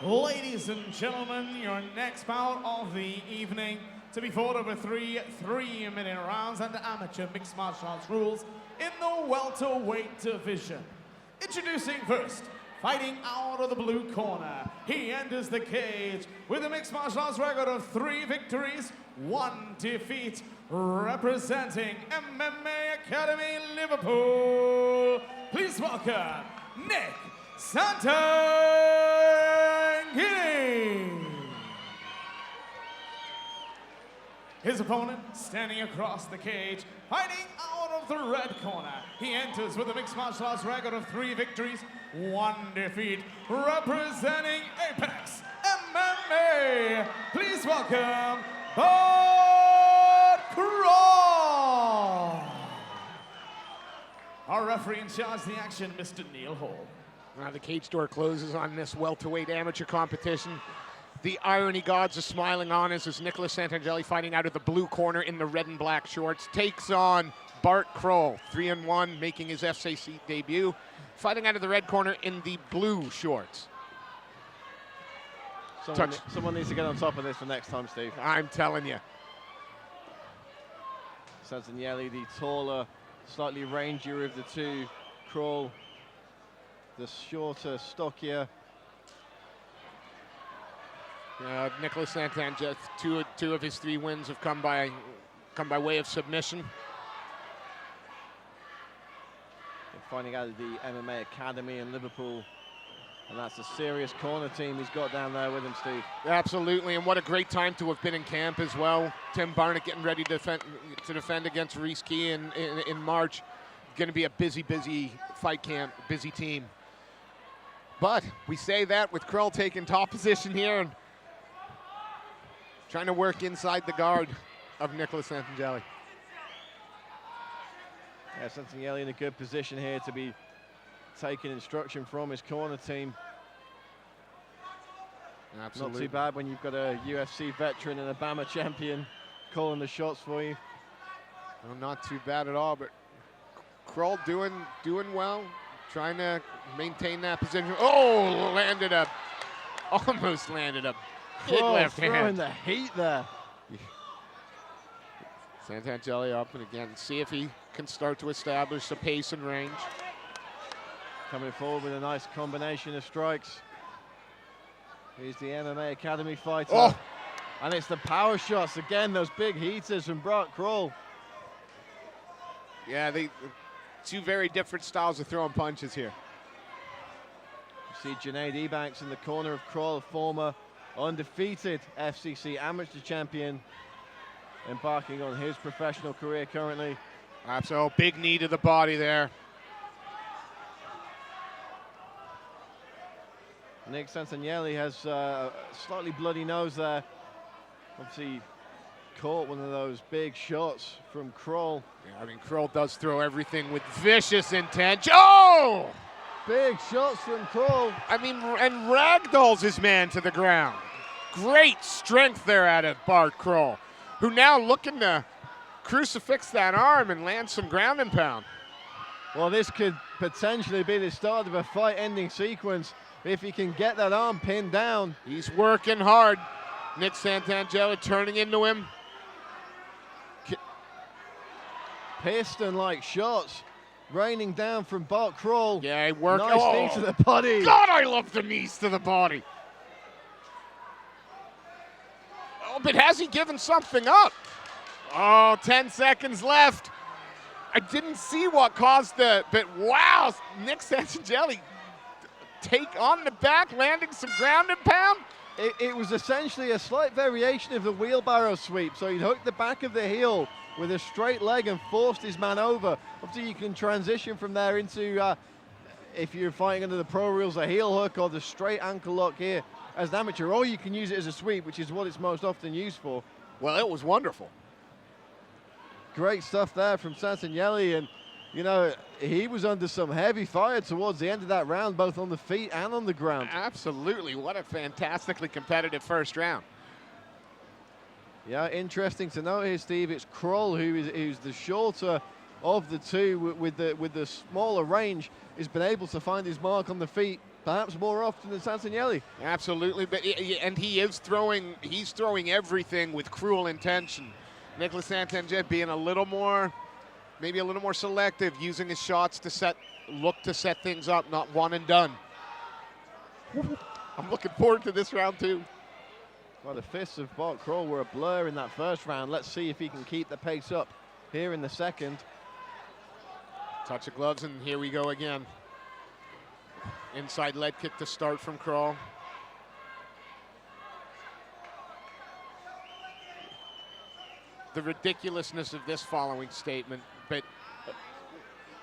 Ladies and gentlemen, your next bout of the evening to be fought over three 3-minute rounds under amateur mixed martial arts rules in the welterweight division. Introducing first, fighting out of the blue corner, he enters the cage with a mixed martial arts record of 3 victories, 1 defeat, representing MMA Academy Liverpool. Please welcome Nick Santangeli. His opponent standing across the cage, fighting out of the red corner. He enters with a mixed martial arts record of 3 victories, 1 defeat, representing Apex MMA. Please welcome Krol. Our referee in charge of the action, Mr. Neil Hall. The cage door closes on this welterweight amateur competition. The irony gods are smiling on us as Nicholas Santangeli, fighting out of the blue corner in the red and black shorts, takes on Bart Krol, 3-1, making his FCC debut, fighting out of the red corner in the blue shorts. Someone needs to get on top of this for next time, Steve. I'm telling you. Santangeli, the taller, slightly rangier of the two. Krol, the shorter, stockier. Nicholas Santangeli, two of his 3 wins have come by way of submission. And finding out of the MMA Academy in Liverpool, and that's a serious corner team he's got down there with him, Steve. Absolutely, and what a great time to have been in camp as well. Tim Barnett getting ready to defend against Reese Key in March. Going to be a busy fight camp, busy team. But we say that with Krol taking top position here and trying to work inside the guard of Nicholas Santangeli. Yeah, Santangeli in a good position here to be taking instruction from his corner team. Absolutely. Not too bad when you've got a UFC veteran and a BAMA champion calling the shots for you. Well, not too bad at all, but Krol doing well, trying to maintain that position. Oh, almost landed a big left hand. Throwing the heat there. Santangeli up and again, see if he can start to establish the pace and range. Coming forward with a nice combination of strikes. Here's the MMA Academy fighter. Oh. And it's the power shots. Again, those big heaters from Bart Krol. Yeah, 2 very different styles of throwing punches here. You see Junaid Ebanks in the corner of Krol, former undefeated FCC amateur champion, embarking on his professional career currently. Absolutely, big knee to the body there. Nick Santangeli has a slightly bloody nose there. Obviously caught one of those big shots from Krol. Yeah, I mean, Krol does throw everything with vicious intent. Oh! Big shots from Krol. I mean, and ragdolls his man to the ground. Great strength there out of Bart Krol, who now looking to crucifix that arm and land some ground and pound. Well, this could potentially be the start of a fight-ending sequence if he can get that arm pinned down. He's working hard. Nick Santangeli turning into him. Piston-like shots raining down from Bart Krol. Yeah, he worked. Nice knee to the body. God, I love the knees to the body. Oh, but has he given something up? Oh, 10 seconds left. I didn't see what caused but wow, Nick Santangeli take on the back, landing some ground and pound. It was essentially a slight variation of the wheelbarrow sweep. So he'd hooked the back of the heel with a straight leg and forced his man over. Obviously, you can transition from there into, if you're fighting under the pro rules, a heel hook or the straight ankle lock here as an amateur, or you can use it as a sweep, which is what it's most often used for. Well, it was wonderful. Great stuff there from Santangeli, and you know, he was under some heavy fire towards the end of that round, both on the feet and on the ground. Absolutely, what a fantastically competitive first round. Yeah, interesting to note here, Steve, it's Krol who's the shorter of the two with the smaller range, has been able to find his mark on the feet perhaps more often than Santangeli. Absolutely, but and he's throwing everything with cruel intention. Nicholas Santangeli being maybe a little more selective, using his shots to set things up, not one and done. I'm looking forward to this round too. Well, the fists of Bart Krol were a blur in that first round. Let's see if he can keep the pace up here in the second. Touch of gloves, and here we go again. Inside leg kick to start from Krol. The ridiculousness of this following statement, but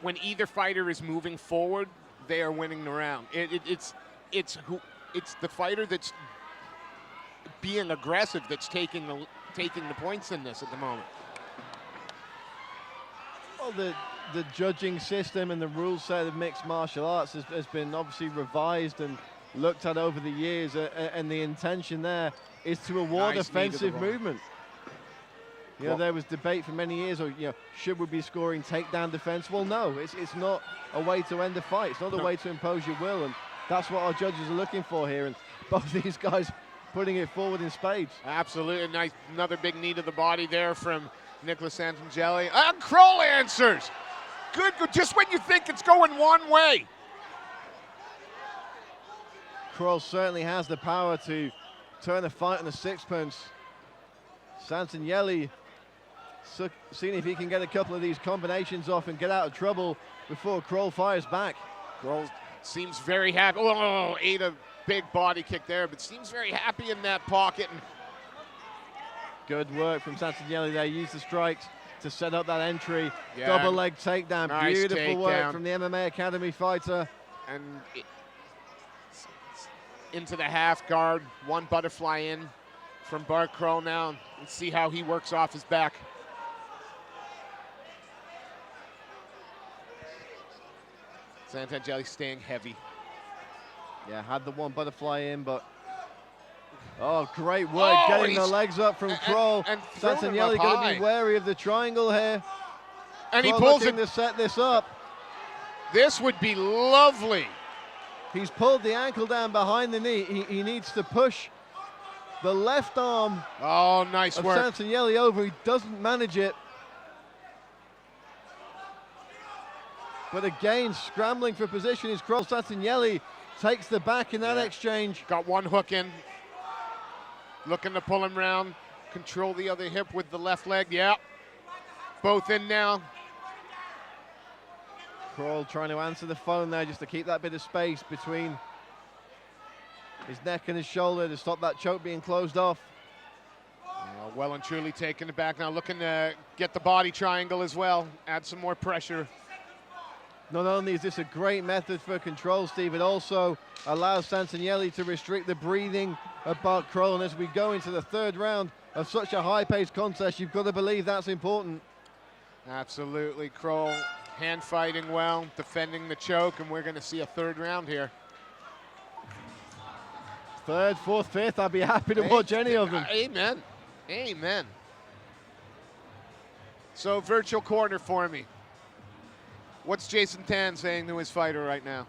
when either fighter is moving forward, they are winning the round. It's the fighter that's being aggressive that's taking the points in this at the moment. Well, the judging system and the rule set of mixed martial arts has been obviously revised and looked at over the years, and the intention there is to award Nice offensive movement. You know, there was debate for many years, or should we be scoring takedown defense? Well, no, it's not a way to end the fight. It's not a way to impose your will, and that's what our judges are looking for here. And both these guys putting it forward in spades. Absolutely, nice. Another big knee to the body there from Nicholas Santangeli. And Krol answers. Good, just when you think it's going one way. Krol certainly has the power to turn a fight on a sixpence. Santangeli seeing if he can get a couple of these combinations off and get out of trouble before Krol fires back. Krol seems very happy. Oh, ate a big body kick there, but seems very happy in that pocket. And good work from Santangeli there. Used the strikes to set up that entry. Yeah, double leg takedown. Nice Beautiful takedown. work from the MMA Academy fighter. And into the half guard. One butterfly in from Bart Krol now. Let's see how he works off his back. Santangeli staying heavy. Yeah, had the one butterfly in, but oh, great work getting the legs up from Krol. And Santangeli going to be wary of the triangle here. And Krol he pulls it. to set this up. This would be lovely. He's pulled the ankle down behind the knee. He needs to push the left arm nice of work. Santangeli over. He doesn't manage it. But again, scrambling for position is Krol. Santangeli takes the back in that exchange. Got one hook in. Looking to pull him round. Control the other hip with the left leg. Yeah. Both in now. Krol trying to answer the phone there just to keep that bit of space between his neck and his shoulder to stop that choke being closed off. Well and truly taking it back now. Looking to get the body triangle as well. Add some more pressure. Not only is this a great method for control, Steve, it also allows Santangeli to restrict the breathing of Bart Krol. And as we go into the third round of such a high-paced contest, you've got to believe that's important. Absolutely. Krol hand fighting well, defending the choke, and we're going to see a third round here. Third, fourth, fifth, I'd be happy to watch any of them. Amen. Amen. So, virtual corner for me. What's Jason Tan saying to his fighter right now?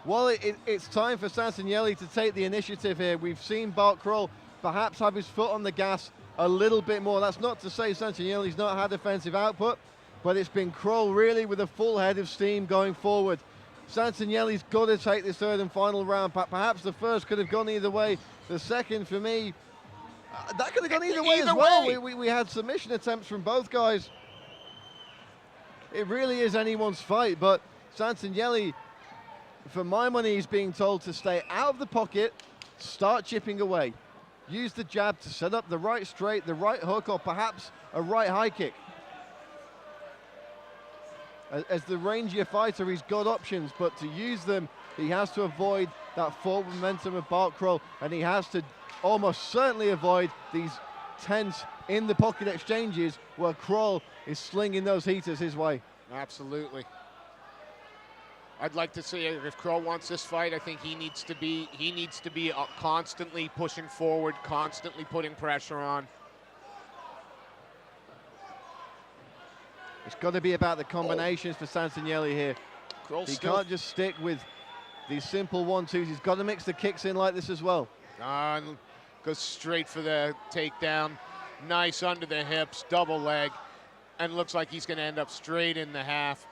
Well, it's time for Santangeli to take the initiative here. We've seen Bart Krol perhaps have his foot on the gas a little bit more. That's not to say Santangeli's not had offensive output, but it's been Krol really with a full head of steam going forward. Santangeli's got to take this third and final round. Perhaps the first could have gone either way. The second, for me, that could have gone either way as well. We had submission attempts from both guys. It really is anyone's fight, but Santangeli, for my money, he's being told to stay out of the pocket, start chipping away. Use the jab to set up the right straight, the right hook, or perhaps a right high kick. As the rangier fighter, he's got options, but to use them, he has to avoid that forward momentum of Bart Krol, and he has to almost certainly avoid these tense in the pocket exchanges where Krol is slinging those heaters his way. Absolutely. I'd like to see if Krol wants this fight, I think he needs to be constantly pushing forward, constantly putting pressure on. It's got to be about the combinations for Santangeli here. He can't just stick with these simple 1-2s. He's got to mix the kicks in like this as well. Goes straight for the takedown. Nice under the hips, double leg, and looks like he's going to end up straight in the half.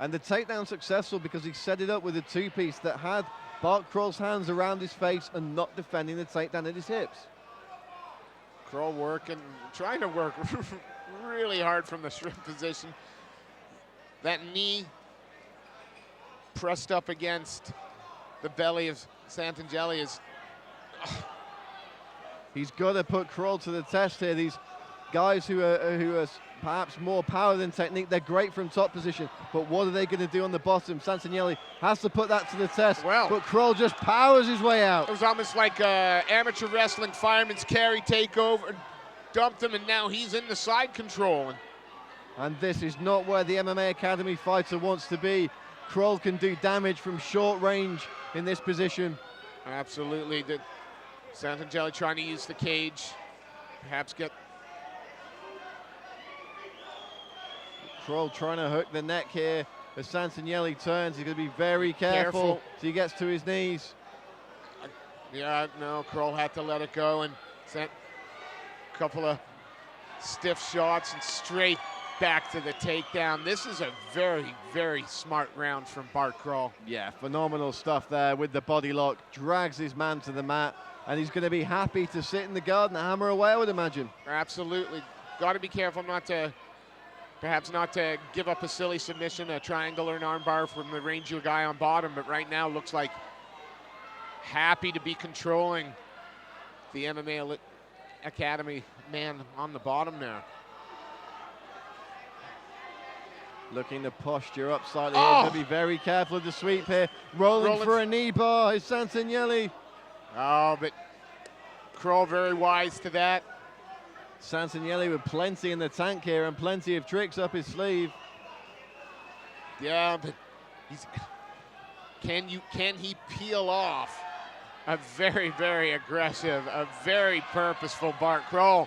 And the takedown successful because he set it up with a two-piece that had Bart Krol's hands around his face and not defending the takedown at his hips. Krol working, trying to work really hard from the shrimp position. That knee pressed up against the belly of Santangeli is... He's got to put Krol to the test here. These guys who are perhaps more power than technique, they're great from top position, but what are they going to do on the bottom? Santangeli has to put that to the test, well, but Krol just powers his way out. It was almost like amateur wrestling fireman's carry takeover, dumped him, and now he's in the side control. And this is not where the MMA Academy fighter wants to be. Krol can do damage from short range in this position. Absolutely. Santangeli trying to use the cage, perhaps get... Krol trying to hook the neck here. As Santangeli turns, he's going to be very careful as he gets to his knees. Yeah, no, Krol had to let it go and sent a couple of stiff shots and straight back to the takedown. This is a very, very smart round from Bart Krol. Yeah, phenomenal stuff there with the body lock. Drags his man to the mat, and he's going to be happy to sit in the guard and hammer away, I would imagine. Absolutely. Got to be careful perhaps not to give up a silly submission, a triangle or an armbar from the Ranger guy on bottom, but right now looks like happy to be controlling the MMA Academy man on the bottom there. Looking to posture up slightly here, to be very careful of the sweep here. Rolling for a knee bar is Santangeli. Oh, but Krol very wise to that. Santangeli with plenty in the tank here and plenty of tricks up his sleeve. Yeah, but can he peel off a very, very aggressive, a very purposeful Bart Krol?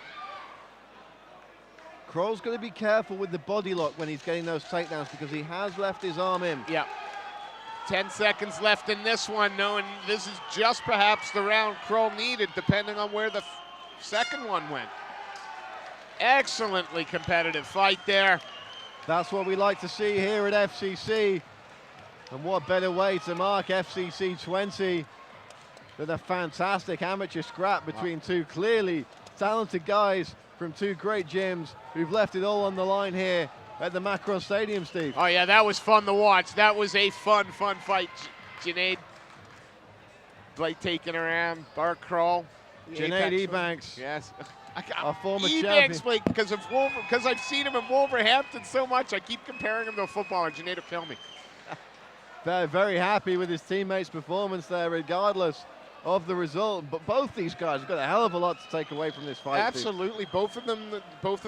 Krol's going to be careful with the body lock when he's getting those takedowns because he has left his arm in. Yeah. 10 seconds left in this one, knowing this is just perhaps the round Krol needed, depending on where the second one went. Excellently competitive fight there. That's what we like to see here at FCC. And what better way to mark FCC 20 than a fantastic amateur scrap between two clearly talented guys from two great gyms who've left it all on the line here at the Macron Stadium, Steve. Oh yeah, that was fun to watch. That was a fun fight, Junaid. Blake taking around Bart Krol. Junaid Ebanks. Yes. Our former Ebanks, champion. because I've seen him in Wolverhampton so much, I keep comparing him to a footballer. Junaid will kill me. They're very happy with his teammates' performance there, regardless of the result. But both these guys have got a hell of a lot to take away from this fight. Absolutely, both of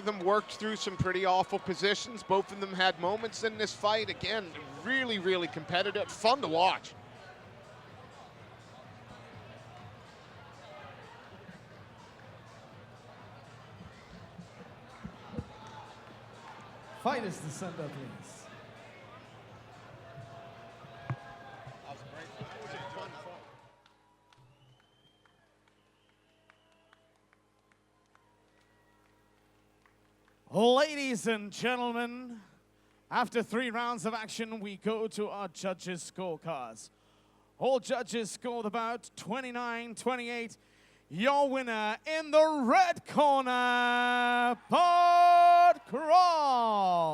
them worked through some pretty awful positions. Both of them had moments in this fight. Again, really, really competitive, fun to watch. Fighters to send up, please. Ladies and gentlemen, after 3 rounds of action, we go to our judges' scorecards. All judges scored about 29-28. Your winner in the red corner, Bart Krol.